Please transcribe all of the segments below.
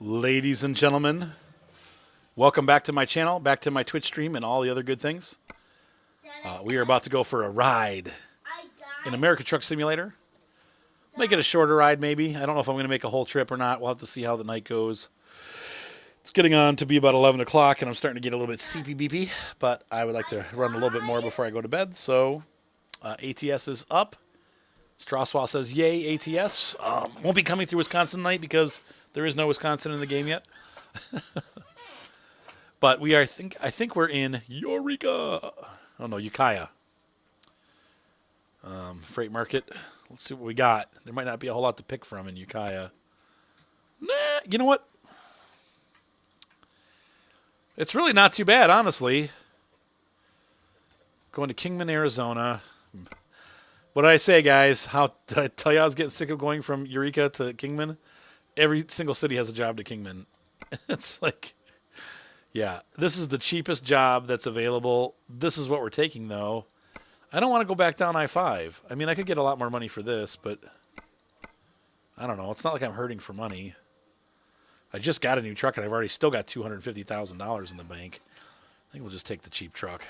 Ladies and gentlemen, welcome back to my channel, back to my Twitch stream, and all the other good things. We are about to go for a ride in American Truck Simulator. Make it a shorter ride, maybe. I don't know if I'm going to make a whole trip or not. We'll have to see how the night goes. It's getting on to be about 11 o'clock, and I'm starting to get a little bit sleepy-beepy, but I would like to run a little bit more before I go to bed. So, ATS is up. Straswell says, yay, ATS. Won't be coming through Wisconsin tonight because there is no Wisconsin in the game yet. But we are, I think we're in Eureka. Oh, no, Ukiah. Freight market. Let's see what we got. There might not be a whole lot to pick from in Ukiah. Nah, you know what? It's really not too bad, honestly. Going to Kingman, Arizona. What did I say, guys? How did I tell you I was getting sick of going from Eureka to Kingman? Every single city has a job to Kingman. It's like, yeah, this is the cheapest job that's available. This is what we're taking, though. I don't want to go back down I-5. I mean, I could get a lot more money for this, but I don't know. It's not like I'm hurting for money. I just got a new truck, and I've already still got $250,000 in the bank. I think we'll just take the cheap truck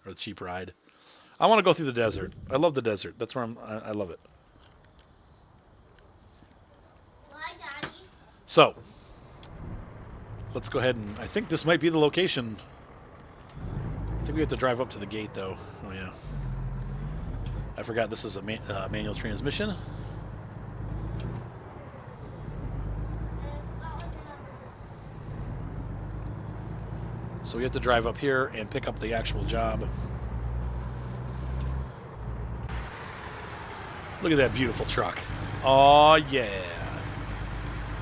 or the cheap ride. I want to go through the desert. I love the desert. That's where I love it. Why, Daddy? So, let's go ahead and I think this might be the location. I think we have to drive up to the gate, though. Oh, yeah. I forgot this is a manual transmission. So we have to drive up here and pick up the actual job. Look at that beautiful truck. Oh, yeah.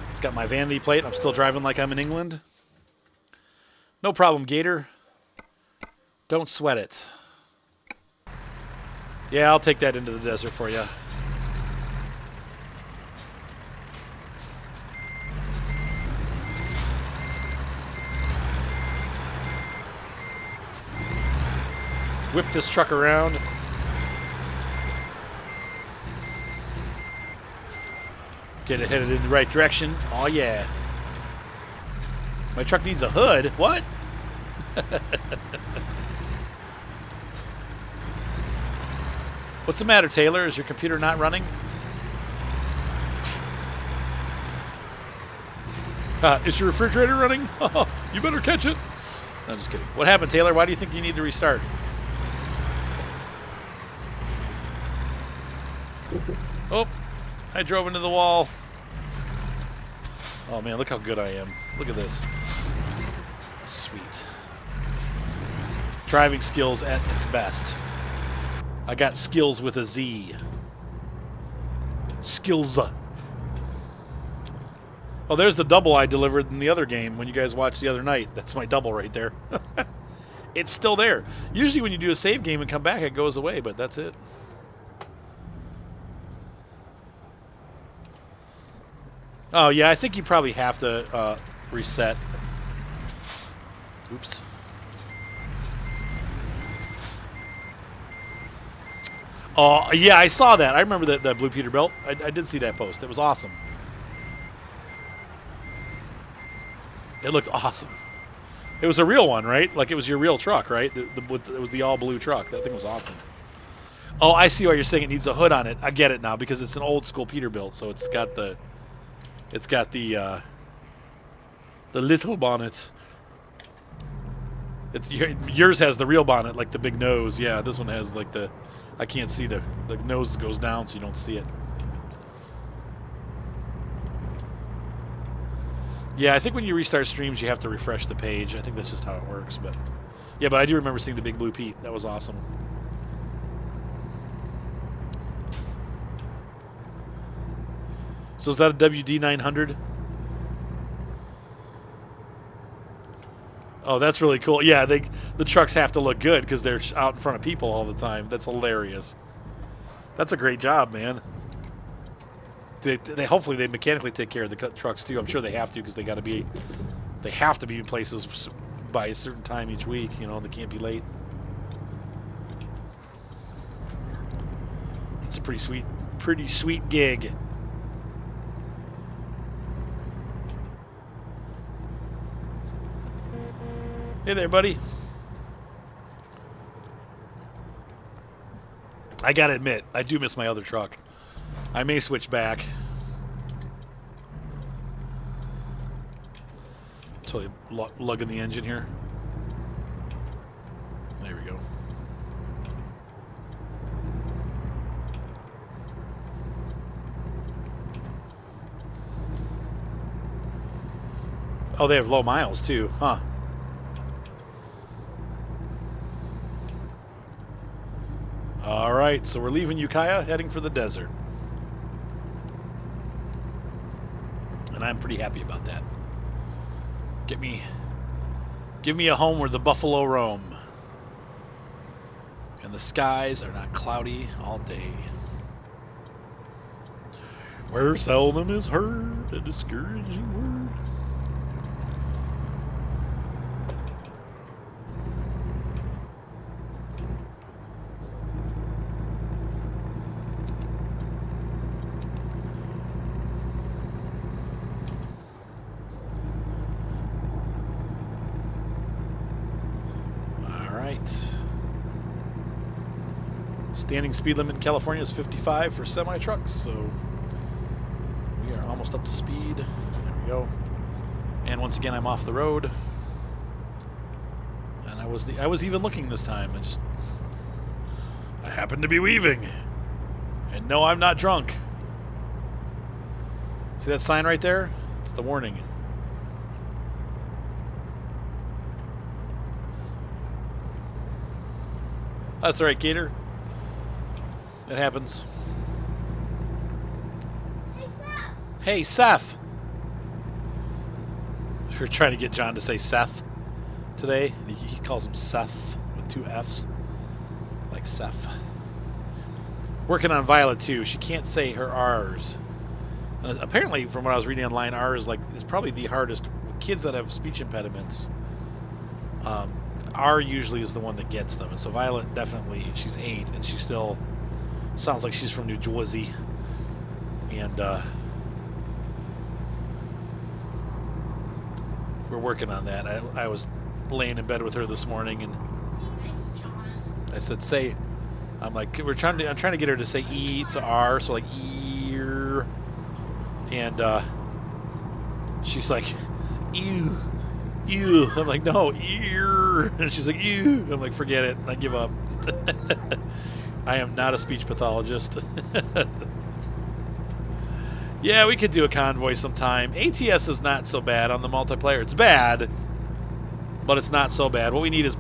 It's got my vanity plate. I'm still driving like I'm in England. No problem, Gator. Don't sweat it. Yeah, I'll take that into the desert for you. Whip this truck around. Get it headed in the right direction. Oh, yeah. My truck needs a hood. What? What's the matter, Taylor? Is your computer not running? Is your refrigerator running? You better catch it. No, I'm just kidding. What happened, Taylor? Why do you think you need to restart? Oh, I drove into the wall. Oh, man, look how good I am. Look at this. Sweet. Driving skills at its best. I got skills with a Z. Skills. Oh, there's the double I delivered in the other game when you guys watched the other night. That's my double right there. It's still there. Usually when you do a save game and come back, it goes away, but that's it. Oh, yeah, I think you probably have to reset. Oops. Oh, yeah, I saw that. I remember that Blue Peterbilt. I did see that post. It was awesome. It looked awesome. It was a real one, right? Like it was your real truck, right? It was the all-blue truck. That thing was awesome. Oh, I see why you're saying it needs a hood on it. I get it now because it's an old-school Peterbilt, so it's got the little bonnet. Yours has the real bonnet, like the big nose. Yeah, this one has like the. I can't see the nose goes down, so you don't see it. Yeah, I think when you restart streams, you have to refresh the page. I think that's just how it works. But yeah, but I do remember seeing the big blue Pete. That was awesome. So is that a WD900? Oh, that's really cool. Yeah, the trucks have to look good because they're out in front of people all the time. That's hilarious. That's a great job, man. They hopefully they mechanically take care of the trucks too. I'm sure they have to because they have to be in places by a certain time each week. You know, they can't be late. It's a pretty sweet gig. Hey there, buddy. I gotta admit, I do miss my other truck. I may switch back. Totally lugging the engine here. There we go. Oh, they have low miles too, huh? All right, so we're leaving Ukiah, heading for the desert. And I'm pretty happy about that. Give me a home where the buffalo roam. And the skies are not cloudy all day. Where seldom is heard a discouraging word. Standing speed limit in California is 55 for semi-trucks, so we are almost up to speed. There we go. And once again, I'm off the road. And I was even looking this time. I happened to be weaving. And no, I'm not drunk. See that sign right there? It's the warning. That's all right, Gator. It happens. Hey, Seth. Hey, Seth. We're trying to get John to say Seth today. He calls him Seth with 2 F's. Like Seth. Working on Violet too. She can't say her R's. And apparently, from what I was reading online, R is probably the hardest. Kids that have speech impediments, R usually is the one that gets them. And so Violet definitely, she's 8, and she still sounds like she's from New Jersey. And we're working on that. I was laying in bed with her this morning, and I said, I'm like, I'm trying to get her to say E to R, so like ear. And she's like, ew, ew. I'm like, no, ear. And she's like, ew. I'm like, forget it. I give up. I am not a speech pathologist. Yeah, we could do a convoy sometime. ATS is not so bad on the multiplayer. It's bad, but it's not so bad. What we need is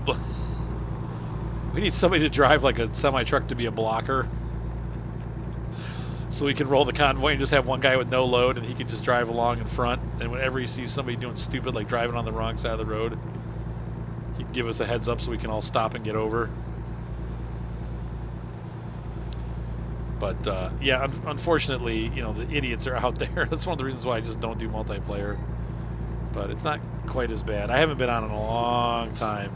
we need somebody to drive like a semi-truck to be a blocker, so we can roll the convoy and just have one guy with no load, and he can just drive along in front. And whenever he sees somebody doing stupid, like driving on the wrong side of the road, he can give us a heads up so we can all stop and get over. But, yeah, unfortunately, the idiots are out there. That's one of the reasons why I just don't do multiplayer. But it's not quite as bad. I haven't been on in a long time.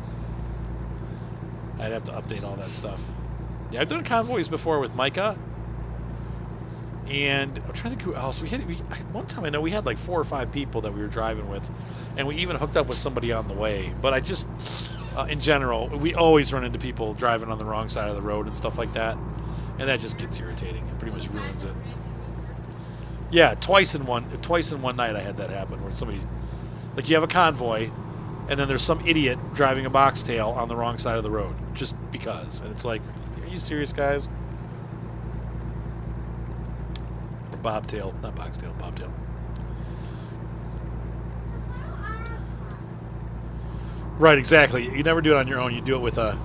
I'd have to update all that stuff. Yeah, I've done convoys before with Micah. And I'm trying to think who else. One time I know we had like 4 or 5 people that we were driving with. And we even hooked up with somebody on the way. But I just, in general, we always run into people driving on the wrong side of the road and stuff like that. And that just gets irritating. It pretty much ruins it. Yeah, twice in one night I had that happen, where somebody, like, you have a convoy, and then there's some idiot driving a boxtail on the wrong side of the road, just because. And it's like, are you serious, guys? Or bobtail, not boxtail, bobtail. Right, exactly. You never do it on your own. You do it with a...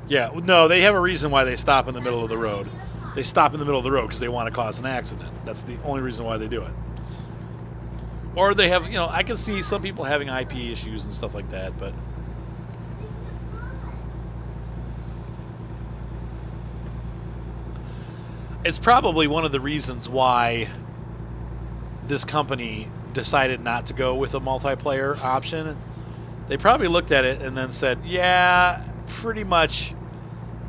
Yeah, no, they have a reason why they stop in the middle of the road. They stop in the middle of the road because they want to cause an accident. That's the only reason why they do it. Or they have, I can see some people having IP issues and stuff like that, but... It's probably one of the reasons why this company decided not to go with a multiplayer option. They probably looked at it and then said, yeah, pretty much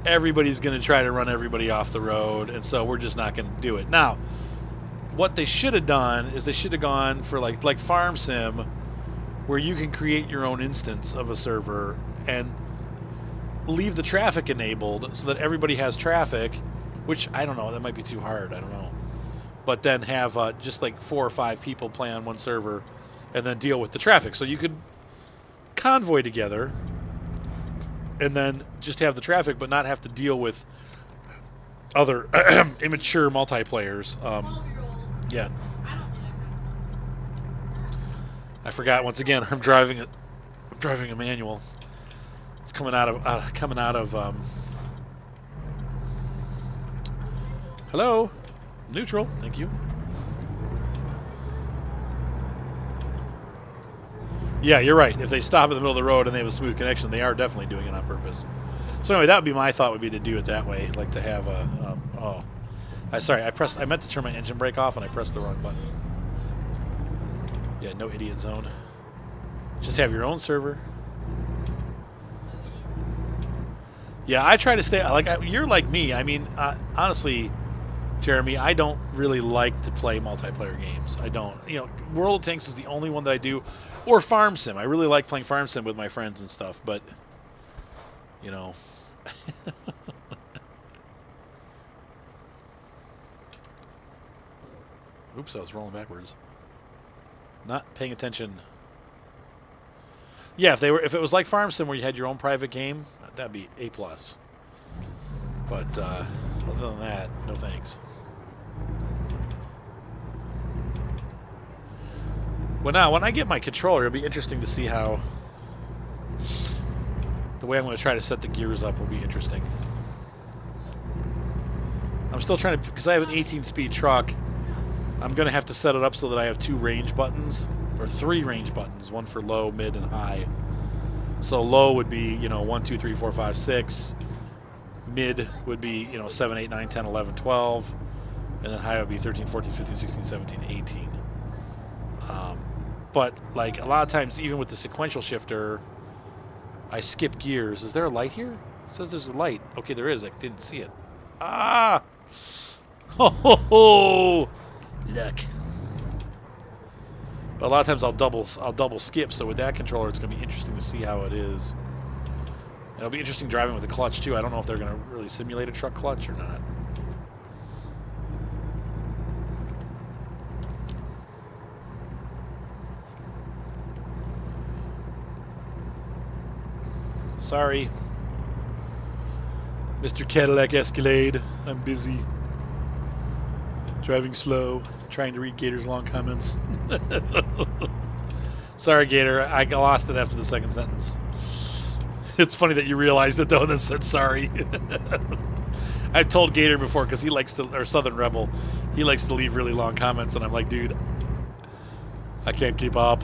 everybody's going to try to run everybody off the road, and so we're just not going to do it. Now, what they should have done is they should have gone for like Farm Sim, where you can create your own instance of a server and leave the traffic enabled so that everybody has traffic, which I don't know, that might be too hard, I don't know. But then have just like 4 or 5 people play on one server and then deal with the traffic. So you could convoy together and then just have the traffic but not have to deal with other immature multiplayers. Yeah. I forgot once again. I'm driving a manual. It's coming out of. Hello, neutral. Thank you. Yeah, you're right. If they stop in the middle of the road and they have a smooth connection, they are definitely doing it on purpose. So anyway, that would be my thought. Would be to do it that way, like to have a. I meant to turn my engine brake off and I pressed the wrong button. Yeah, no idiot zone. Just have your own server. Yeah, I try to stay you're like me. I mean, honestly, Jeremy, I don't really like to play multiplayer games. I don't. You know, World of Tanks is the only one that I do, or Farm Sim. I really like playing Farm Sim with my friends and stuff, but you know. Oops, I was rolling backwards. Not paying attention. Yeah, if it was like Farm Sim where you had your own private game, that'd be A+. But other than that, no thanks. Well, now when I get my controller, it'll be interesting to see how the way I'm going to try to set the gears up will be interesting. I'm still trying to, because I have an 18-speed truck. I'm going to have to set it up so that I have 2 range buttons, or 3 range buttons, one for low, mid, and high. So low would be, 1, 2, 3, 4, 5, 6. Mid would be, 7, 8, 9, 10, 11, 12. And then high would be 13, 14, 15, 16, 17, 18. But, like, a lot of times, even with the sequential shifter, I skip gears. Is there a light here? It says there's a light. Okay, there is. I didn't see it. Ah! Ho, ho, ho! Look. But a lot of times I'll double skip, so with that controller it's going to be interesting to see how it is. And it'll be interesting driving with a clutch too. I don't know if they're going to really simulate a truck clutch or not. Sorry. Mr. Cadillac Escalade, I'm busy. Driving slow, trying to read Gator's long comments. Sorry, Gator. I lost it after the second sentence. It's funny that you realized it, though, and then said sorry. I've told Gator before, because he likes to, or Southern Rebel, he likes to leave really long comments, and I'm like, dude, I can't keep up.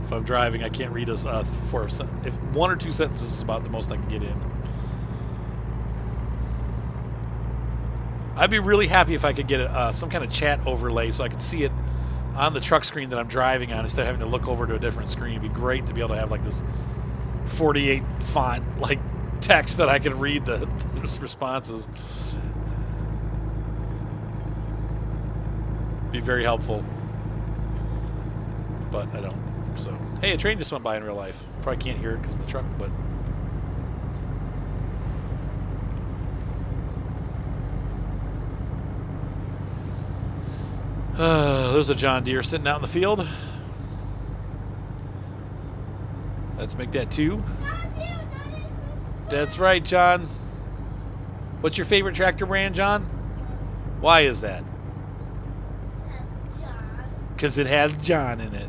If I'm driving, I can't read if 1 or 2 sentences is about the most I can get in. I'd be really happy if I could get some kind of chat overlay so I could see it on the truck screen that I'm driving on instead of having to look over to a different screen. It'd be great to be able to have like this 48 font like text that I can read the responses. Be very helpful. But I don't. So, hey, a train just went by in real life. Probably can't hear it because of the truck, but... there's a John Deere sitting out in the field. Let's make that 2. That's right, John. What's your favorite tractor brand, John? Why is that? Because it has John in it.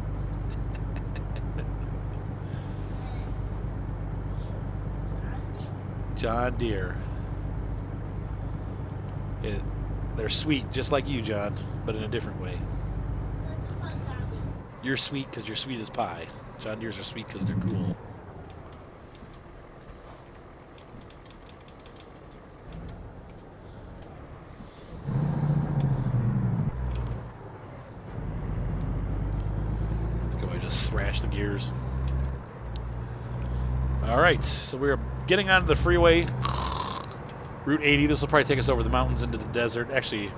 John Deere. They're sweet, just like you, John, but in a different way. You're sweet because you're sweet as pie. John Deere's are sweet because they're cool. I think I might just thrash the gears. All right, so we're getting onto the freeway. Route 80. This will probably take us over the mountains into the desert. Actually,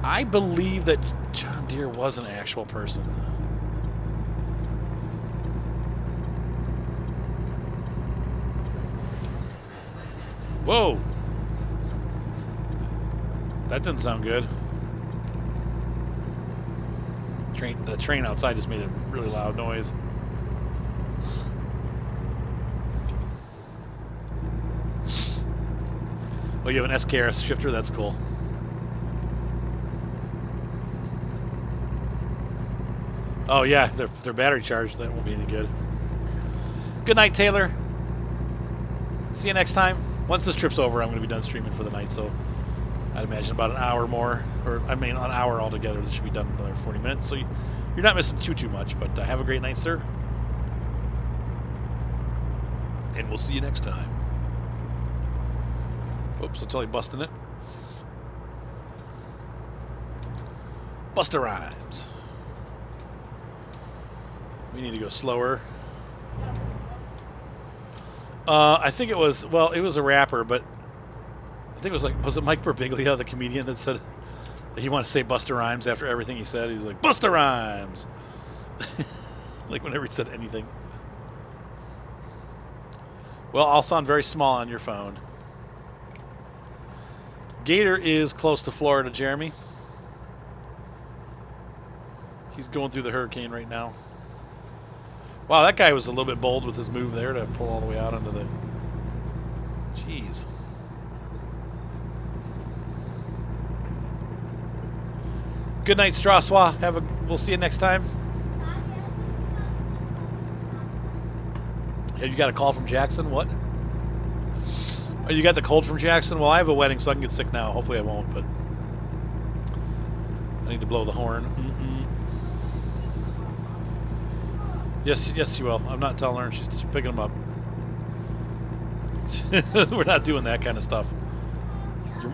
I believe that John Deere was an actual person. Whoa! That didn't sound good. The train outside just made a really loud noise. Oh, you have an SKRS shifter? That's cool. Oh, yeah, they're battery charged. That won't be any good. Good night, Taylor. See you next time. Once this trip's over, I'm going to be done streaming for the night, so I'd imagine about an hour more. Or, I mean, an hour altogether. This should be done in another 40 minutes, so you're not missing too much, but have a great night, sir. And we'll see you next time. Oops, I'm totally busting it. Busta Rhymes. We need to go slower. I think it was, well, it was a rapper, but I think it was it Mike Birbiglia, the comedian, that said that he wanted to say Busta Rhymes after everything he said? He's like, Busta Rhymes! Like whenever he said anything. Well, I'll sound very small on your phone. Gator is close to Florida, Jeremy. He's going through the hurricane right now. Wow, that guy was a little bit bold with his move there to pull all the way out onto the... Jeez. Good night, Straswa. We'll see you next time. Have you got a call from Jackson? What? Oh, you got the cold from Jackson? Well, I have a wedding, so I can get sick now. Hopefully I won't, but I need to blow the horn. Yes, you will. I'm not telling her. She's picking them up. We're not doing that kind of stuff.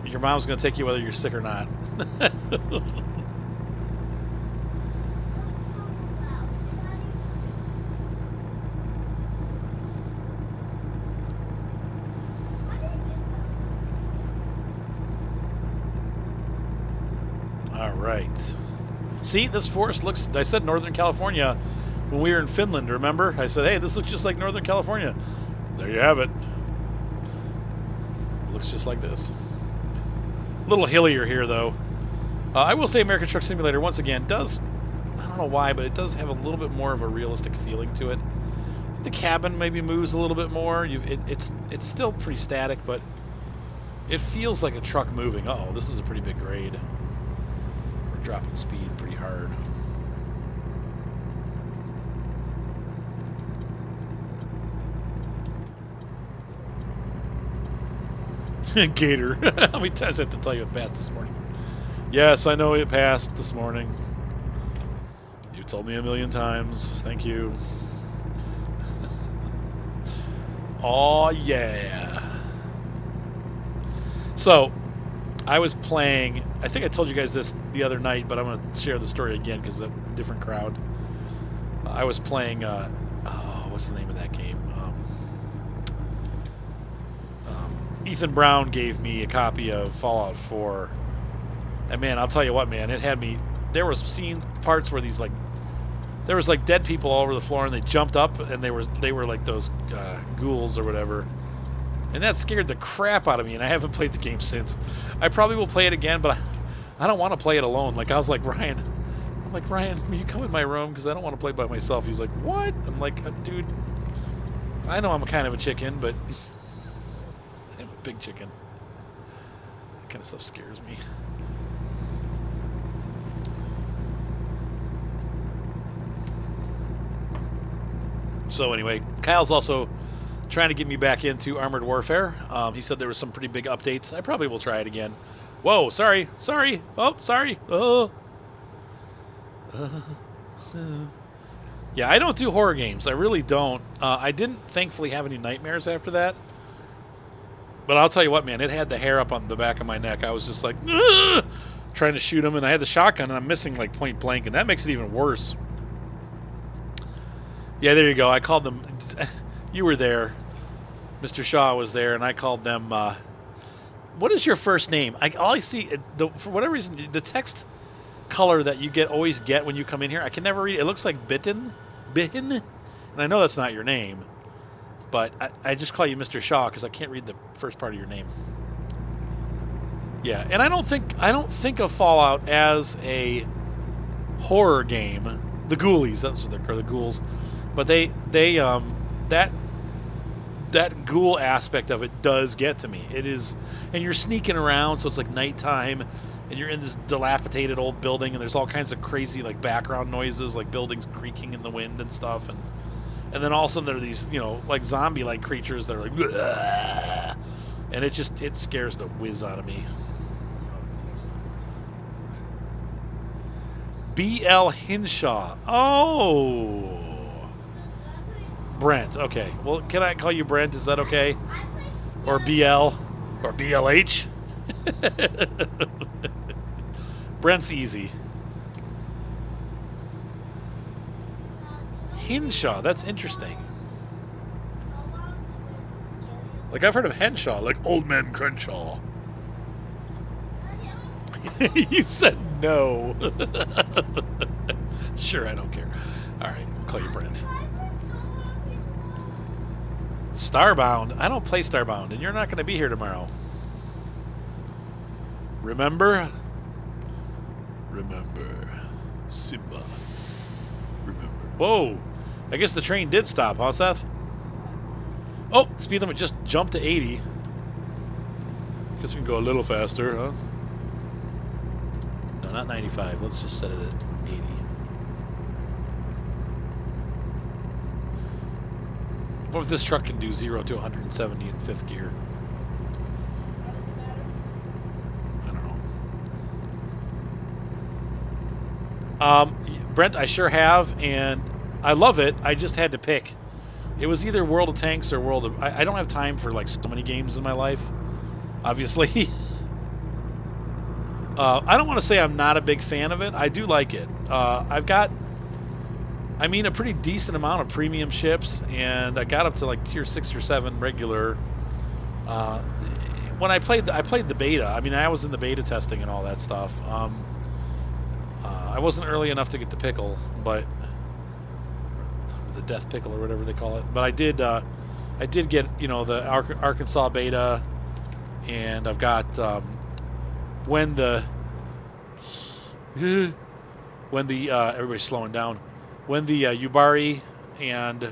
Your mom's going to take you whether you're sick or not. All right. See, this forest looks... I said Northern California when we were in Finland, remember? I said, hey, this looks just like Northern California. There you have it. It looks just like this. A little hillier here, though. I will say American Truck Simulator, once again, does... I don't know why, but it does have a little bit more of a realistic feeling to it. The cabin maybe moves a little bit more. It's still pretty static, but it feels like a truck moving. Uh-oh, this is a pretty big grade. We're dropping speed pretty hard. Gator. How many times do I have to tell you it passed this morning? Yes, I know it passed this morning. You told me a million times. Thank you. Oh, yeah. So, I was playing... I think I told you guys this the other night, but I'm going to share the story again because it's a different crowd. I was playing... what's the name of that game? Ethan Brown gave me a copy of Fallout 4. And, man, I'll tell you what, man. It had me... There was parts where these, like... There was, like, dead people all over the floor, and they jumped up, and they were like those ghouls or whatever. And that scared the crap out of me, and I haven't played the game since. I probably will play it again, but I don't want to play it alone. Like, I was like, Ryan, will you come in my room? Because I don't want to play by myself. He's like, what? I'm like, dude, I know I'm kind of a chicken, but I'm a big chicken. That kind of stuff scares me. So anyway, Kyle's also trying to get me back into Armored Warfare. He said there was some pretty big updates. I probably will try it again. Whoa, sorry. Oh, sorry. Yeah, I don't do horror games. I really don't. I didn't, thankfully, have any nightmares after that. But I'll tell you what, man, it had the hair up on the back of my neck. I was just like, ugh! Trying to shoot him, and I had the shotgun, and I'm missing, like, point blank, and that makes it even worse. Yeah, there you go. I called them. You were there. Mr. Shaw was there, and I called them. What is your first name? All I see, for whatever reason, the text color that you always get when you come in here, I can never read it. It looks like Bitten, and I know that's not your name, but I just call you Mr. Shaw because I can't read the first part of your name. Yeah, and I don't think of Fallout as a horror game. The Ghoulies, that's what they're called, the Ghouls, but that ghoul aspect of it does get to me. It is, and you're sneaking around, so it's like nighttime, and you're in this dilapidated old building, and there's all kinds of crazy like background noises, like buildings creaking in the wind and stuff, and then all of a sudden there are these, like zombie-like creatures that are like, "Bleh," and it scares the whiz out of me. B.L. Hinshaw. Oh. Brent. Okay. Well, can I call you Brent? Is that okay? Or BL? Or BLH? Brent's easy. Hinshaw. That's interesting. Like, I've heard of Henshaw, like Old Man Crenshaw. You said no. Sure, I don't care. All right, we'll call you Brent. Starbound? I don't play Starbound, and you're not going to be here tomorrow. Remember? Remember. Simba. Remember. Whoa. I guess the train did stop, huh, Seth? Oh, speed limit just jumped to 80. Guess we can go a little faster, huh? No, not 95. Let's just set it at 80. What if this truck can do 0 to 170 in 5th gear? How does it matter? I don't know. Brent, I sure have, and I love it. I just had to pick. It was either World of Tanks or World of... I don't have time for like so many games in my life, obviously. I don't want to say I'm not a big fan of it. I do like it. I've got... I mean, a pretty decent amount of premium ships, and I got up to like tier 6 or 7 regular. When I played the beta. I mean, I was in the beta testing and all that stuff. I wasn't early enough to get the pickle, but the death pickle or whatever they call it. But I did get the Arkansas beta, and I've got when the everybody's slowing down. When the Yubari and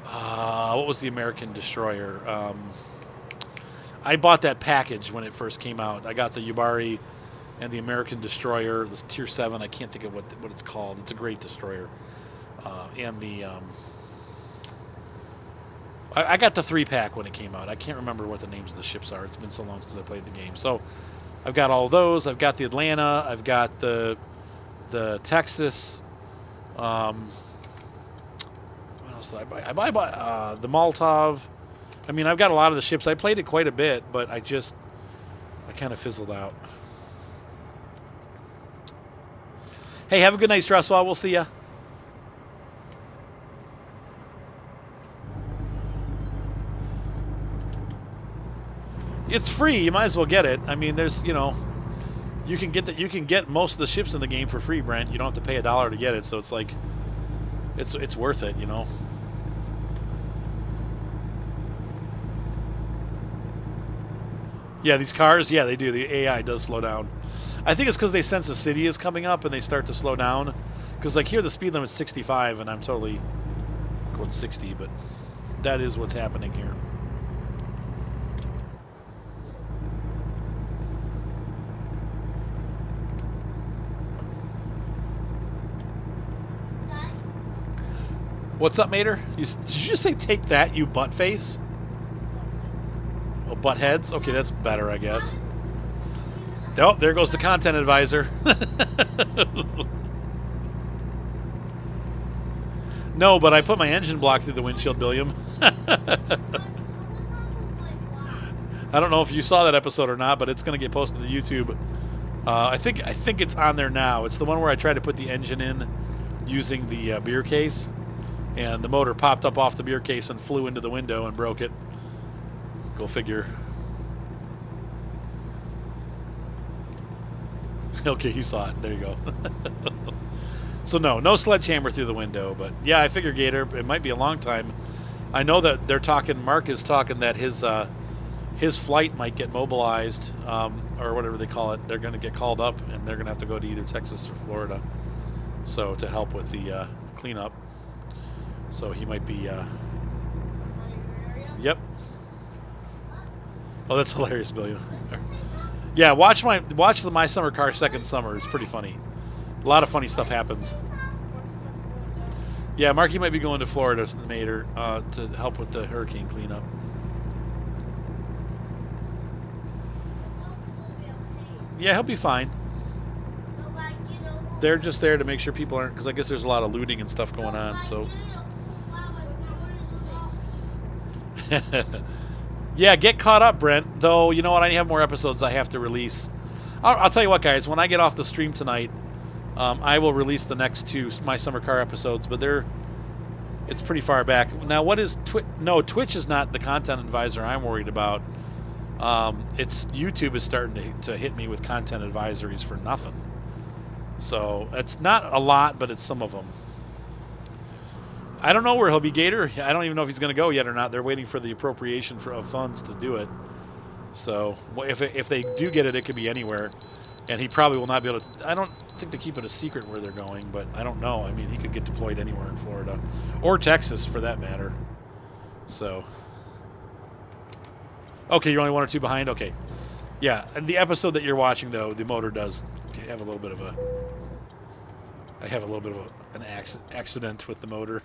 what was the American destroyer? I bought that package when it first came out. I got the Yubari and the American destroyer, this tier 7. I can't think of what it's called. It's a great destroyer. And the I got the 3-pack when it came out. I can't remember what the names of the ships are. It's been so long since I played the game. So I've got all those. I've got the Atlanta. I've got the Texas. What else did I buy? I bought the Molotov. I mean, I've got a lot of the ships. I played it quite a bit, but I kind of fizzled out. Hey, have a good night, Stresswell. We'll see ya. It's free. You might as well get it. I mean, there's, you can get most of the ships in the game for free, Brent. You don't have to pay $1 to get it, so it's like it's worth it, Yeah, these cars, yeah, they do. The AI does slow down. I think it's because they sense a city is coming up and they start to slow down. Because like here, the speed limit's 65, and I'm totally going 60, but that is what's happening here. What's up, Mater? Did you just say take that, you butt face? Oh, butt heads? Okay, that's better, I guess. Oh, there goes the content advisor. No, but I put my engine block through the windshield, Billiam. I don't know if you saw that episode or not, but it's going to get posted to YouTube. I think it's on there now. It's the one where I tried to put the engine in using the beer case, and the motor popped up off the beer case and flew into the window and broke it. Go figure. Okay, he saw it. There you go. So no sledgehammer through the window. But yeah, I figure Gator. It might be a long time. I know that they're talking. Mark is talking that his flight might get mobilized, or whatever they call it. They're going to get called up, and they're going to have to go to either Texas or Florida, so to help with the cleanup. So he might be. Yep. Oh, that's hilarious, Billy. Yeah, watch the My Summer Car Second Summer. It's pretty funny. A lot of funny stuff happens. Yeah, Marky might be going to Florida later to help with the hurricane cleanup. Yeah, he'll be fine. They're just there to make sure people aren't, because I guess there's a lot of looting and stuff going on. So. Yeah, get caught up, Brent. Though, you know what? I have more episodes I have to release. I'll tell you what, guys. When I get off the stream tonight, I will release the next 2 My Summer Car episodes, but it's pretty far back. Now, what is Twitch? No, Twitch is not the content advisor I'm worried about. It's YouTube is starting to hit me with content advisories for nothing. So it's not a lot, but it's some of them. I don't know where he'll be, Gator. I don't even know if he's going to go yet or not. They're waiting for the appropriation of funds to do it. So if they do get it, it could be anywhere. And he probably will not be able to. I don't think they keep it a secret where they're going, but I don't know. I mean, he could get deployed anywhere in Florida or Texas for that matter. So. Okay, you're only 1 or 2 behind? Okay. Yeah, and the episode that you're watching, though, the motor does have a little bit of a... I have a little bit of an accident with the motor.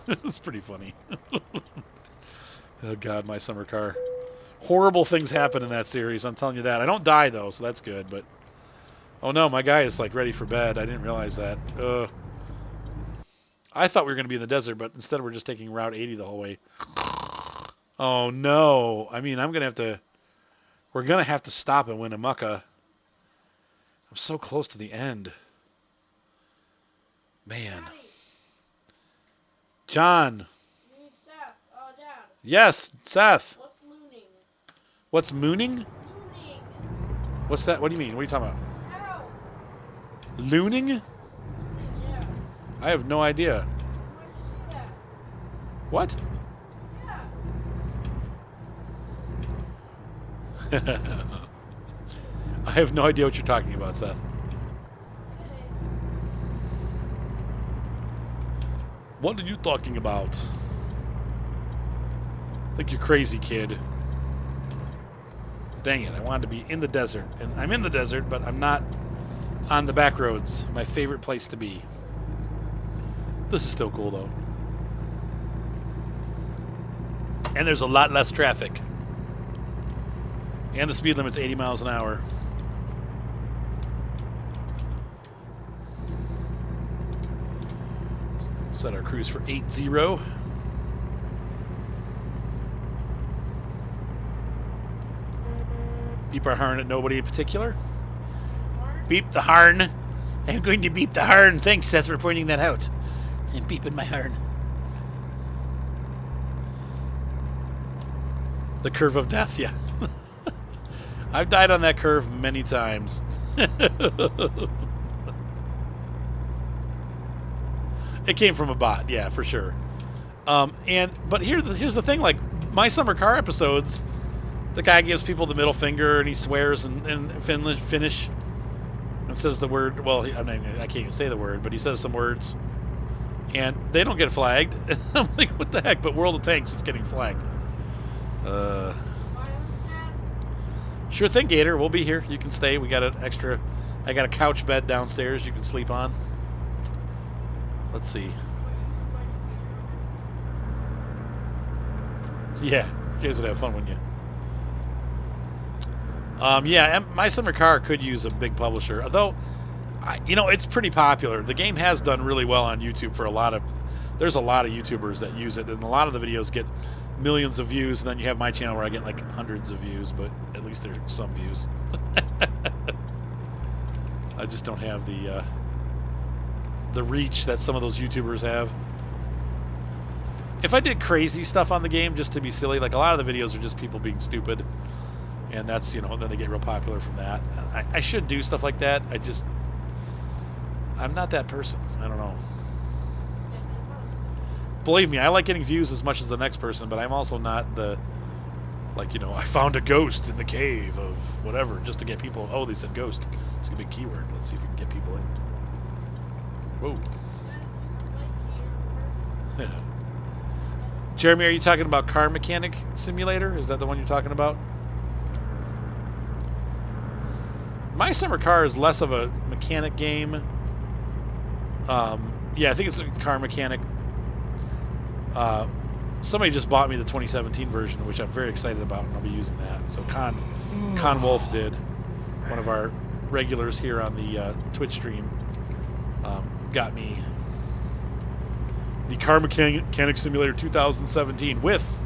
It's pretty funny. Oh, God, My Summer Car. Horrible things happen in that series, I'm telling you that. I don't die, though, so that's good, but... Oh, no, my guy is, like, ready for bed. I didn't realize that. I thought we were going to be in the desert, but instead we're just taking Route 80 the whole way. Oh, no. I mean, we're going to have to stop in Winnemucca. I'm so close to the end. Man. John. You need Seth. Dad. Yes, Seth. What's looning? What's mooning? Looning. What's that? What do you mean? What are you talking about? Ow. Looning? Looning, yeah. I have no idea. Where'd you see that? What? Yeah. I have no idea what you're talking about, Seth. What are you talking about? I think you're crazy, kid. Dang it, I wanted to be in the desert. And I'm in the desert, but I'm not on the back roads. My favorite place to be. This is still cool, though. And there's a lot less traffic. And the speed limit's 80 miles an hour. Set our cruise for 80. Beep our horn at nobody in particular. Beep the horn. I'm going to beep the horn. Thanks, Seth, for pointing that out. I'm beeping my horn. The curve of death, yeah. I've died on that curve many times. It came from a bot, yeah, for sure. But here's the thing, like My Summer Car episodes, the guy gives people the middle finger and he swears in Finnish and says the word. Well, I mean, I can't even say the word, but he says some words, and they don't get flagged. I'm like, what the heck? But World of Tanks, it's getting flagged. Sure thing, Gator. We'll be here. You can stay. We got an extra. I got a couch bed downstairs you can sleep on. Let's see. Yeah, you guys would have fun, wouldn't you? Yeah, My Summer Car could use a big publisher. Although, it's pretty popular. The game has done really well on YouTube for there's a lot of YouTubers that use it, and a lot of the videos get millions of views, and then you have my channel where I get like hundreds of views, but at least there's some views. I just don't have the reach that some of those YouTubers have. if I did crazy stuff on the game just to be silly, like a lot of the videos are just people being stupid, and that's, you know, then they get real popular from that. I should do stuff like that. I'm not that person. I don't know. Believe me, I like getting views as much as the next person, but I'm also not the, like, you know, I found a ghost in the cave of whatever, just to get people. Oh, they said ghost. It's a big keyword. Let's see if we can get people in. Whoa. Jeremy, are you talking about Car Mechanic Simulator? Is that the one you're talking about? My Summer Car is less of a mechanic game. Yeah, I think it's a car mechanic. Somebody just bought me the 2017 version, which I'm very excited about, and I'll be using that. So Con Wolf did, one of our regulars here on the Twitch stream, got me the Car Mechanic Simulator 2017 with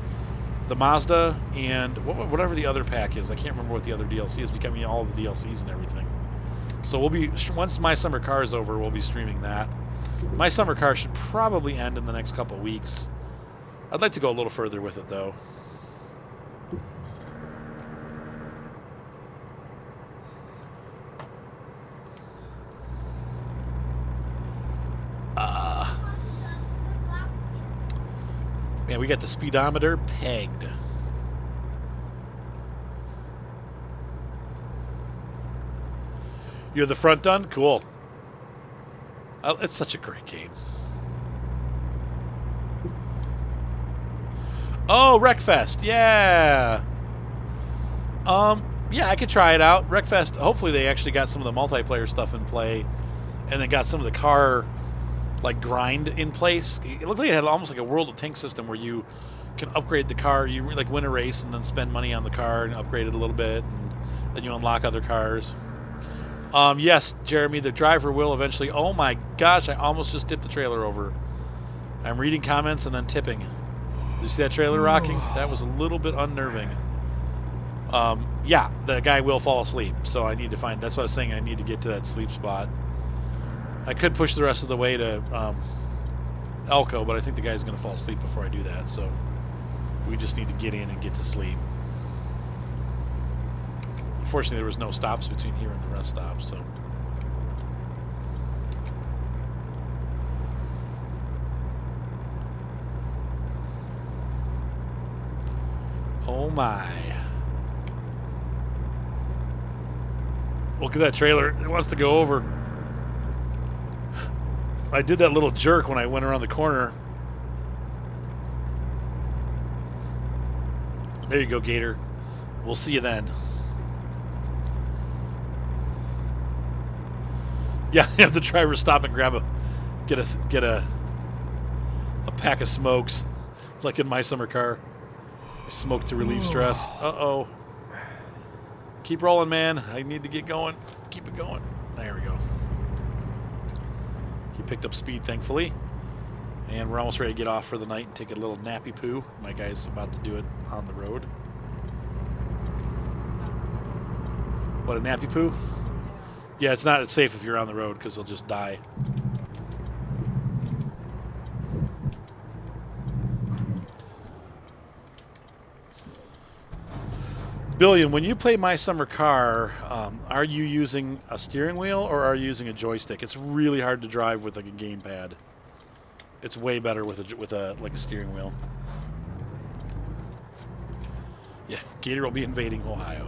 the Mazda and whatever the other pack is. I can't remember what the other DLC is, becoming all of the DLCs and everything. So we'll be, once My Summer Car is over, we'll be streaming that. My Summer Car should probably end in the next couple weeks. I'd like to go a little further with it, though. Man, we got the speedometer pegged. You're the front done? Cool. It's such a great game. Oh, Wreckfest. Yeah. Yeah, I could try it out. Wreckfest, hopefully they actually got some of the multiplayer stuff in play and then got some of the car like grind in place. It looked like it had almost like a World of Tanks system where you can upgrade the car. You like win a race and then spend money on the car and upgrade it a little bit, and then you unlock other cars. Yes, Jeremy, the driver will eventually. Oh my gosh, I almost just tipped the trailer over. I'm reading comments and then tipping. Did you see that trailer rocking? That was a little bit unnerving. Yeah, the guy will fall asleep, so I need to find. That's what I was saying. I need to get to that sleep spot. I could push the rest of the way to Elko, but I think the guy's going to fall asleep before I do that, so we just need to get in and get to sleep. Unfortunately, there was no stops between here and the rest stops, so. Oh my. Look at that trailer. It wants to go over. I did that little jerk when I went around the corner. There you go, Gator. We'll see you then. Yeah, have the driver stop and grab get a pack of smokes, like in My Summer Car. Smoke to relieve stress. Uh-oh. Keep rolling, man. I need to get going. Keep it going. There we go. He picked up speed, thankfully. And we're almost ready to get off for the night and take a little nappy poo. My guy's about to do it on the road. What, a nappy poo? Yeah, it's not safe if you're on the road because he'll just die. Billion, when you play My Summer Car, are you using a steering wheel or are you using a joystick? It's really hard to drive with like a gamepad. It's way better with a steering wheel. Yeah, Gator will be invading Ohio.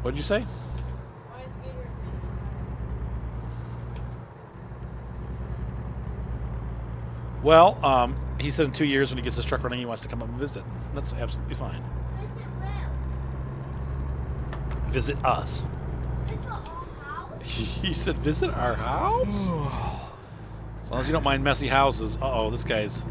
What'd you say? Why is Gator invading Ohio? Well, he said in 2 years when he gets his truck running, he wants to come up and visit. And that's absolutely fine. Visit where? Visit us. Visit our house? He said, visit our house? As long as you don't mind messy houses. Uh-oh, this guy's...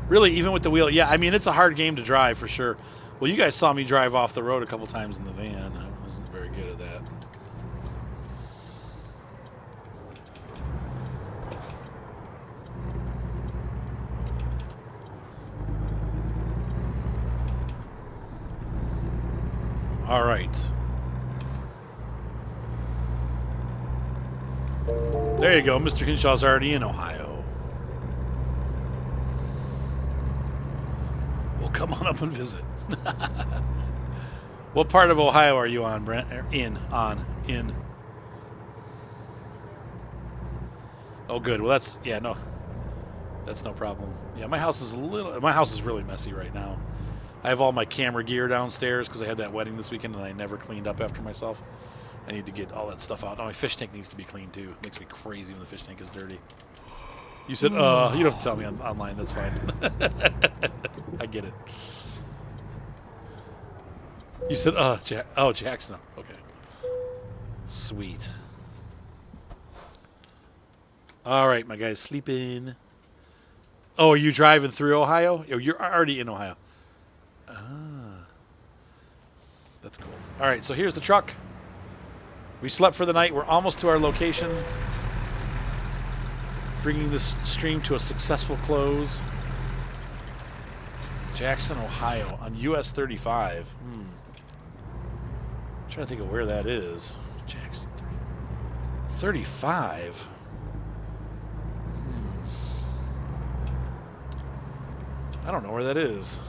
Really, even with the wheel... Yeah, I mean, it's a hard game to drive, for sure. Well, you guys saw me drive off the road a couple times in the van. I wasn't very good at that. All right. There you go. Mr. Hinshaw's already in Ohio. Well, come on up and visit. What part of Ohio are you on, Brent? In. Oh, good. Well, that's, yeah, no. That's no problem. Yeah, my house is really messy right now. I have all my camera gear downstairs because I had that wedding this weekend and I never cleaned up after myself. I need to get all that stuff out. Oh, my fish tank needs to be cleaned too. It makes me crazy when the fish tank is dirty. You said, you don't have to tell me online. That's fine. I get it. You said, Jackson. Okay. Sweet. All right, my guy's sleeping. Oh, are you driving through Ohio? Oh, you're already in Ohio. Ah. That's cool. All right, so here's the truck. We slept for the night. We're almost to our location. Bringing this stream to a successful close. Jackson, Ohio, on US 35. I'm trying to think of where that is. Jackson 35. I don't know where that is.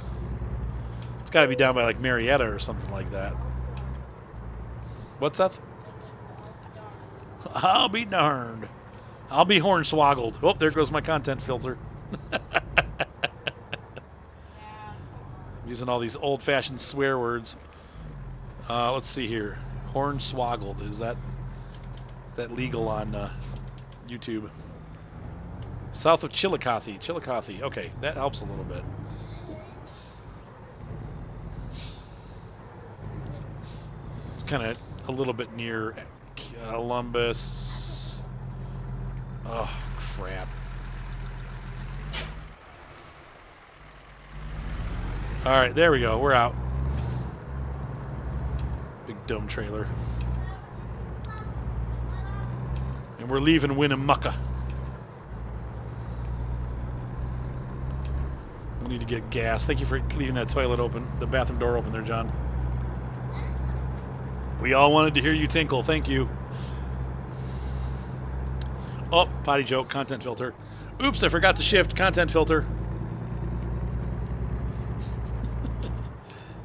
It's got to be down by like Marietta or something like that. What's Seth? I'll be darned. I'll be hornswoggled. Oh, there goes my content filter. I'm using all these old-fashioned swear words. Let's see here. Hornswoggled. Is that legal on YouTube? South of Chillicothe. Chillicothe. Okay, that helps a little bit. It's kind of a little bit near Columbus. Oh, crap. All right, there we go. We're out. Big dumb trailer. And we're leaving Winnemucca. We need to get gas. Thank you for leaving that toilet open, the bathroom door open there, John. We all wanted to hear you tinkle. Thank you. Oh, potty joke, content filter. Oops, I forgot to shift content filter.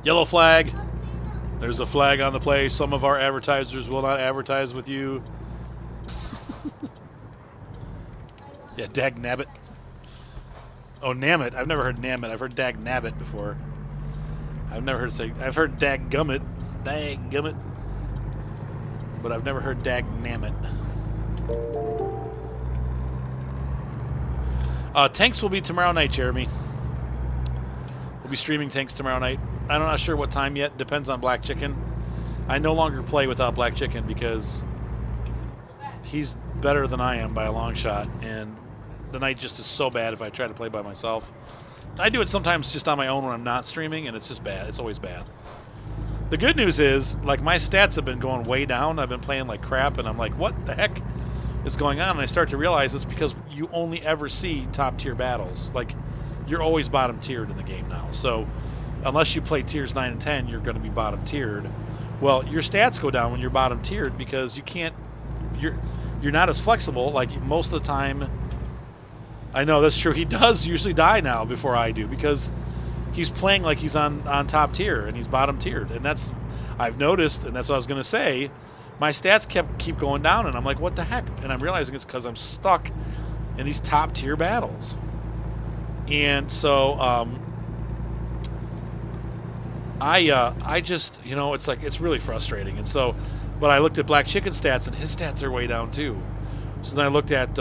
Yellow flag. There's a flag on the play. Some of our advertisers will not advertise with you. Yeah, dag nabbit. Oh, nammit. I've never heard nammit. I've heard dag nabbit before. I've never heard it say. I've heard dag gummit. Dag gummit. But I've never heard dag nammit. Tanks will be tomorrow night, Jeremy. We'll be streaming Tanks tomorrow night. I'm not sure what time yet. Depends on Black Chicken. I no longer play without Black Chicken because he's better than I am by a long shot, and the night just is so bad if I try to play by myself. I do it sometimes just on my own when I'm not streaming, and it's just bad. It's always bad. The good news is, like, my stats have been going way down. I've been playing like crap, and I'm like, what the heck is going on? And I start to realize it's because you only ever see top-tier battles. Like, you're always bottom-tiered in the game now. So unless you play tiers 9 and 10, you're going to be bottom-tiered. Well, your stats go down when you're bottom-tiered because you can't... You're not as flexible. Like, most of the time... I know, that's true. He does usually die now before I do because he's playing like he's on top tier and he's bottom tiered. And that's, I've noticed, and that's what I was going to say, my stats keep going down, and I'm like, what the heck? And I'm realizing it's because I'm stuck in these top tier battles. And so I just, you know, it's like, it's really frustrating. And so, but I looked at Black Chicken stats, and his stats are way down too. So then I looked at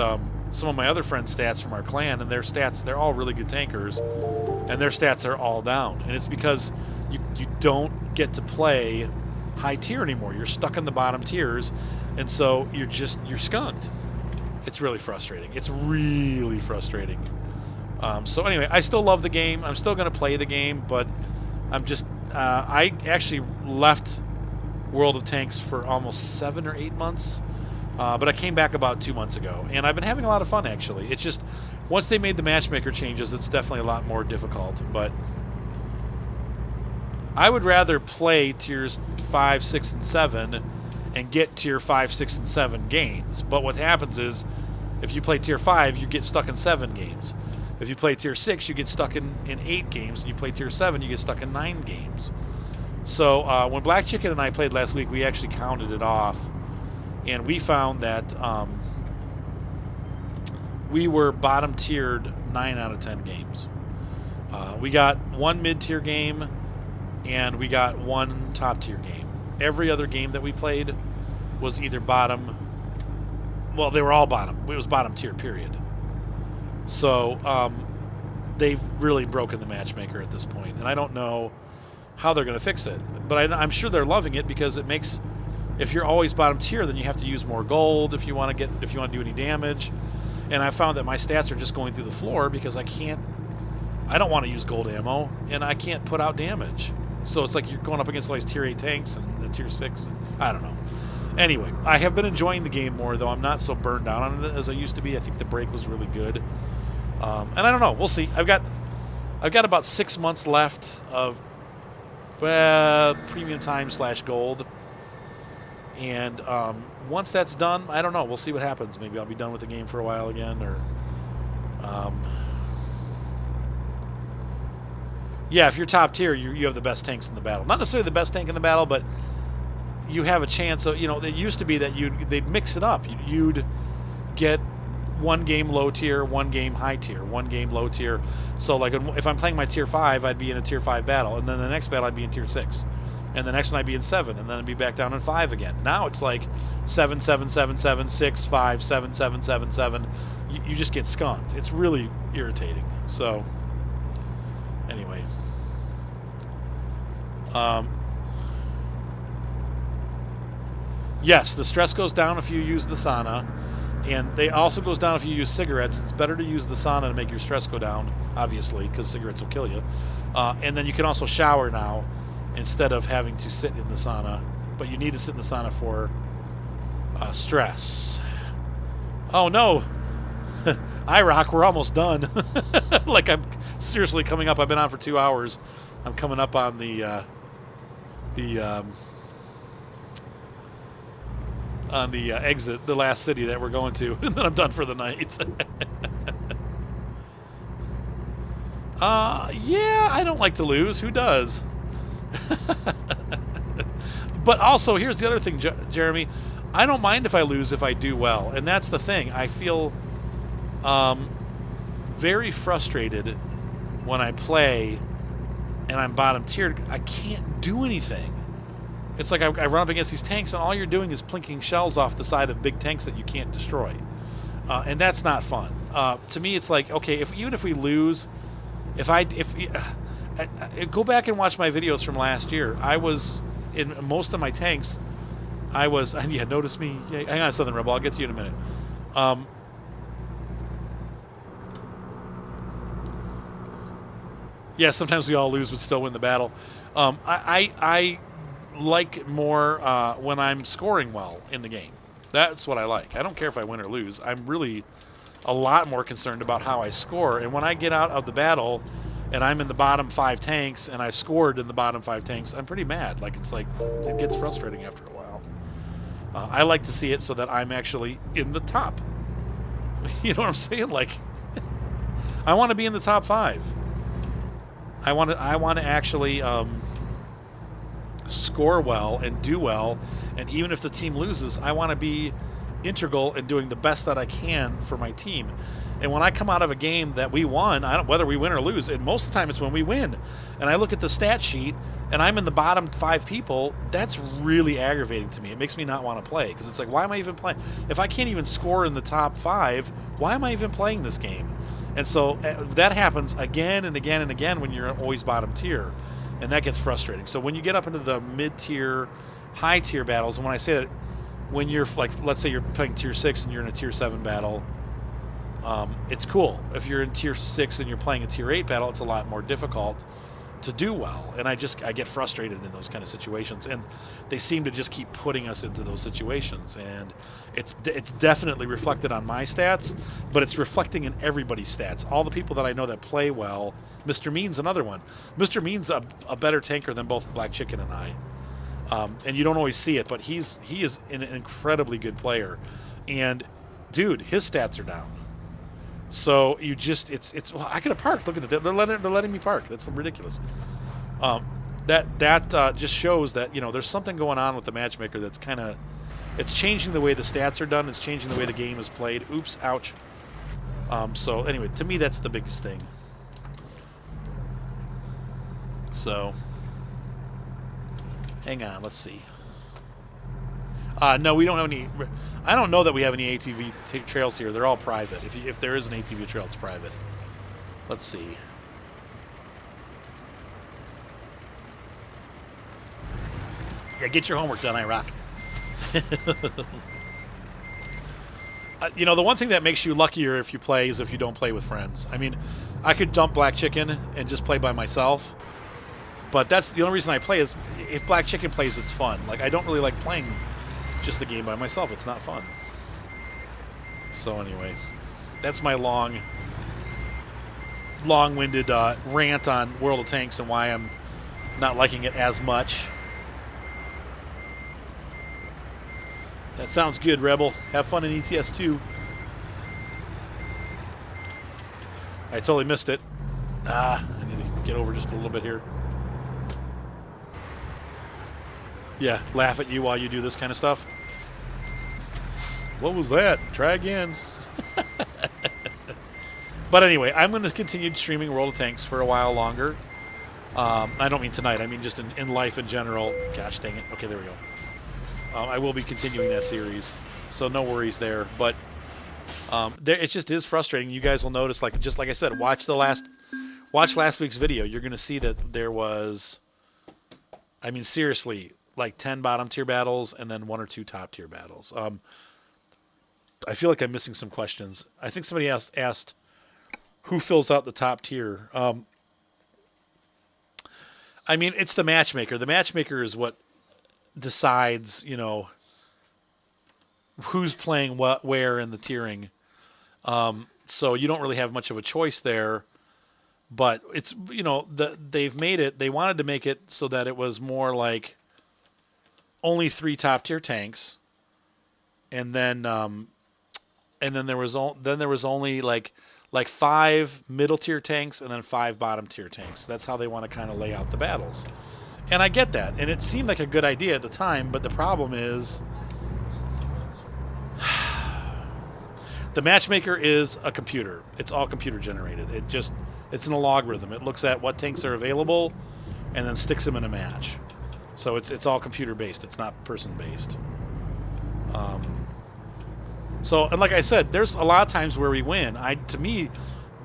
some of my other friends' stats from our clan, and their stats, they're all really good tankers, and their stats are all down. And it's because you don't get to play high tier anymore. You're stuck in the bottom tiers, and so you're skunked. It's really frustrating. It's really frustrating. So anyway, I still love the game. I'm still going to play the game, but I'm just... I actually left World of Tanks for almost 7 or 8 months. But I came back about 2 months ago, and I've been having a lot of fun, actually. It's just, once they made the matchmaker changes, it's definitely a lot more difficult. But I would rather play tiers 5, 6, and 7 and get tier 5, 6, and 7 games. But what happens is, if you play tier 5, you get stuck in 7 games. If you play tier 6, you get stuck in 8 games. And you play tier 7, you get stuck in 9 games. So when Black Chicken and I played last week, we actually counted it off. And we found that we were bottom tiered 9 out of 10 games. We got 1 mid-tier game, and we got 1 top-tier game. Every other game that we played was either bottom. Well, they were all bottom. It was bottom tier, period. So they've really broken the matchmaker at this point, and I don't know how they're going to fix it. But I'm sure they're loving it, because it makes, if you're always bottom tier, then you have to use more gold if you want to do any damage. And I found that my stats are just going through the floor because I don't want to use gold ammo, and I can't put out damage. So it's like you're going up against all these tier 8 tanks and the tier 6. I don't know. Anyway, I have been enjoying the game more, though. I'm not so burned out on it as I used to be. I think the break was really good. And I don't know. We'll see. I've got about 6 months left of premium time / gold. And once that's done, I don't know. We'll see what happens. Maybe I'll be done with the game for a while again, or... yeah, if you're top tier, you have the best tanks in the battle. Not necessarily the best tank in the battle, but you have a chance of, it used to be that they'd mix it up. You'd get 1 game low tier, 1 game high tier, 1 game low tier. So like if I'm playing my tier 5, I'd be in a tier 5 battle, and then the next battle I'd be in tier 6. And the next one I'd be in 7, and then I'd be back down in 5 again. Now it's like 7, 7, 7, 7, 6, 5, 7, 7, 7, 7. You just get skunked. It's really irritating. So anyway. Yes, the stress goes down if you use the sauna, and they also goes down if you use cigarettes. It's better to use the sauna to make your stress go down, obviously, because cigarettes will kill you. And then you can also shower now instead of having to sit in the sauna, but you need to sit in the sauna for stress. Oh no, IROC, we're almost done. Like, I'm seriously coming up. I've been on for 2 hours. I'm coming up on the exit, the last city that we're going to, and then I'm done for the night. Yeah, I don't like to lose. Who does? But also, here's the other thing, Jeremy. I don't mind if I lose if I do well, and that's the thing. I feel very frustrated when I play and I'm bottom tiered. I can't do anything. It's like I run up against these tanks, and all you're doing is plinking shells off the side of big tanks that you can't destroy, and that's not fun. To me, it's like, okay, even if we lose, if go back and watch my videos from last year, I was in most of my tanks. Yeah, notice me. Yeah, hang on, Southern Rebel. I'll get to you in a minute. Yeah, sometimes we all lose but still win the battle. I like more when I'm scoring well in the game. That's what I like. I don't care if I win or lose. I'm really a lot more concerned about how I score. And when I get out of the battle and I'm in the bottom 5 tanks and I scored in the bottom 5 tanks, I'm pretty mad. Like, it gets frustrating after a while. I like to see it so that I'm actually in the top. You know what I'm saying? Like, I want to be in the top 5. I want to actually score well and do well, and even if the team loses, I want to be integral in doing the best that I can for my team. And when I come out of a game that we won, whether we win or lose, and most of the time it's when we win, and I look at the stat sheet and I'm in the bottom 5 people, that's really aggravating to me. It makes me not want to play, because it's like, why am I even playing? If I can't even score in the top 5, why am I even playing this game? And so that happens again and again and again when you're always bottom tier, and that gets frustrating. So when you get up into the mid-tier, high-tier battles, and when I say that, when you're, like, let's say you're playing tier 6 and you're in a tier 7 battle, it's cool. If you're in tier 6 and you're playing a tier 8 battle, it's a lot more difficult to do well. And I get frustrated in those kind of situations, and they seem to just keep putting us into those situations, and it's definitely reflected on my stats, but it's reflecting in everybody's stats. All the people that I know that play well. Mr. Mean's another one. Mr. Mean's a better tanker than both Black Chicken and I. And you don't always see it, but he is an incredibly good player. And dude, his stats are down. So you just it's well, I could have parked. Look at that. They're letting me park. That's ridiculous. That just shows that there's something going on with the matchmaker that's kind of it's changing the way the stats are done. It's changing the way the game is played. Oops, ouch. So anyway, to me that's the biggest thing. So hang on, let's see. No, we don't have any. I don't know that we have any ATV trails here. They're all private. If there is an ATV trail, it's private. Let's see. Yeah, get your homework done, Iraq. The one thing that makes you luckier if you play is if you don't play with friends. I mean, I could dump Black Chicken and just play by myself, but that's the only reason I play is if Black Chicken plays, it's fun. Like, I don't really like playing just the game by myself. It's not fun. So anyway, that's my long-winded rant on World of Tanks and why I'm not liking it as much. That sounds good, Rebel. Have fun in ETS 2. I totally missed it. I need to get over just a little bit here. Yeah, laugh at you while you do this kind of stuff. What was that? Try again. But anyway, I'm going to continue streaming World of Tanks for a while longer. I don't mean tonight. I mean just in life in general. Gosh dang it. Okay, there we go. I will be continuing that series, so no worries there. But it just is frustrating. You guys will notice, just like I said, watch last week's video. You're going to see that there was, I mean, seriously, like 10 bottom tier battles and then 1 or 2 top tier battles. I feel like I'm missing some questions. I think somebody asked who fills out the top tier. I mean, it's the matchmaker. The matchmaker is what decides, who's playing what, where in the tiering. So you don't really have much of a choice there. But it's, they've made it. They wanted to make it so that it was more like only 3 top tier tanks, and then there was only like 5 middle tier tanks and then 5 bottom tier tanks. That's how they want to kind of lay out the battles. And I get that, and it seemed like a good idea at the time, but the problem is the matchmaker is a computer. It's all computer generated. It's in a logarithm. It looks at what tanks are available and then sticks them in a match. So it's all computer based. It's not person based. And like I said, there's a lot of times where we win. To me,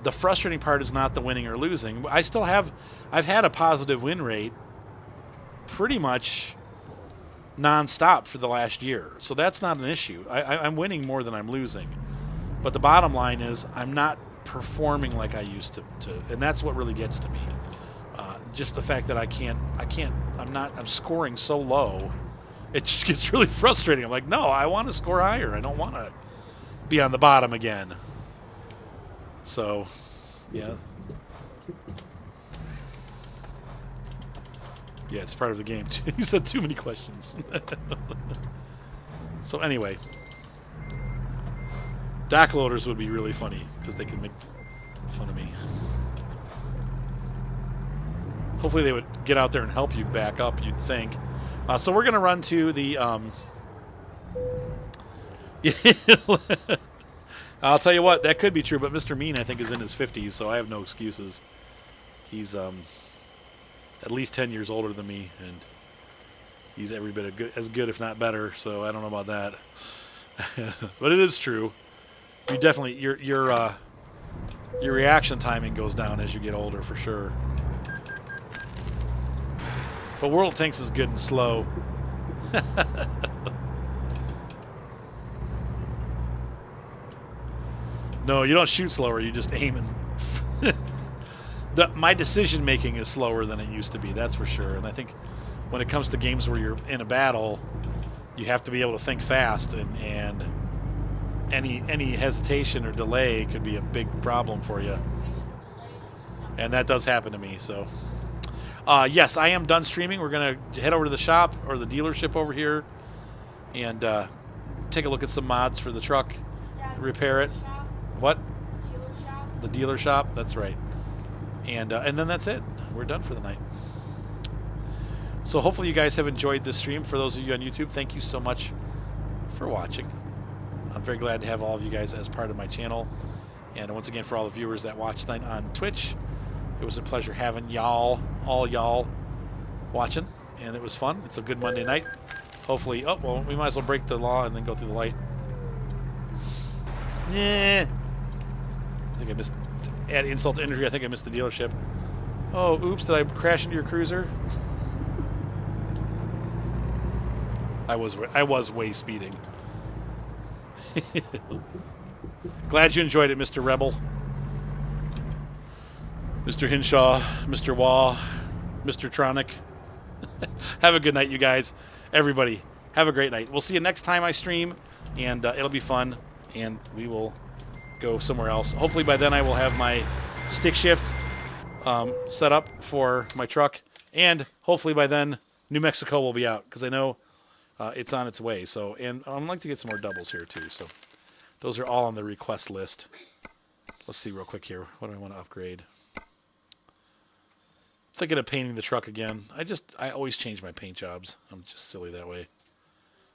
the frustrating part is not the winning or losing. I've had a positive win rate pretty much nonstop for the last year. So that's not an issue. I'm winning more than I'm losing. But the bottom line is I'm not performing like I used to, and that's what really gets to me. Just the fact that I'm scoring so low, it just gets really frustrating. I'm like, no, I want to score higher. I don't want to be on the bottom again. So, yeah. Yeah, it's part of the game. You said too many questions. So anyway, dock loaders would be really funny because they can make fun of me. Hopefully they would get out there and help you back up, you'd think. So we're going to run to the... I'll tell you what, that could be true, but Mr. Mean, I think, is in his 50s, so I have no excuses. He's at least 10 years older than me, and he's every bit as good, if not better, so I don't know about that. But it is true. You definitely... Your reaction timing goes down as you get older, for sure. But World of Tanks is good and slow. No, you don't shoot slower. You just aim and... My decision making is slower than it used to be. That's for sure. And I think when it comes to games where you're in a battle, you have to be able to think fast, and any hesitation or delay could be a big problem for you. And that does happen to me. So, Yes, I am done streaming. We're going to head over to the shop or the dealership over here and take a look at some mods for the truck, Dad, repair it. shop, What? dealer shop. The dealer shop? That's right. And then that's it. We're done for the night. So hopefully you guys have enjoyed this stream. For those of you on YouTube, thank you so much for watching. I'm very glad to have all of you guys as part of my channel. And once again, for all the viewers that watch tonight on Twitch, it was a pleasure having y'all, all y'all, watching. And it was fun. It's a good Monday night. Hopefully, oh, well, we might as well break the law and then go through the light. Yeah. I think I missed, to add insult to injury, I think I missed the dealership. Oh, oops, did I crash into your cruiser? I was way speeding. Glad you enjoyed it, Mr. Rebel. Mr. Hinshaw, Mr. Waugh, Mr. Tronic. Have a good night, you guys. Everybody, have a great night. We'll see you next time I stream, and it'll be fun, and we will go somewhere else. Hopefully by then I will have my stick shift set up for my truck, and hopefully by then New Mexico will be out, because I know it's on its way. So, and I'd like to get some more doubles here too. So those are all on the request list. Let's see real quick here. What do I want to upgrade? Thinking of painting the truck again. I always change my paint jobs. I'm just silly that way.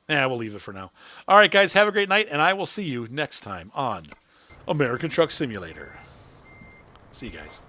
Yeah, we'll leave it for now. All right, guys, have a great night, and I will see you next time on American Truck Simulator. See you guys.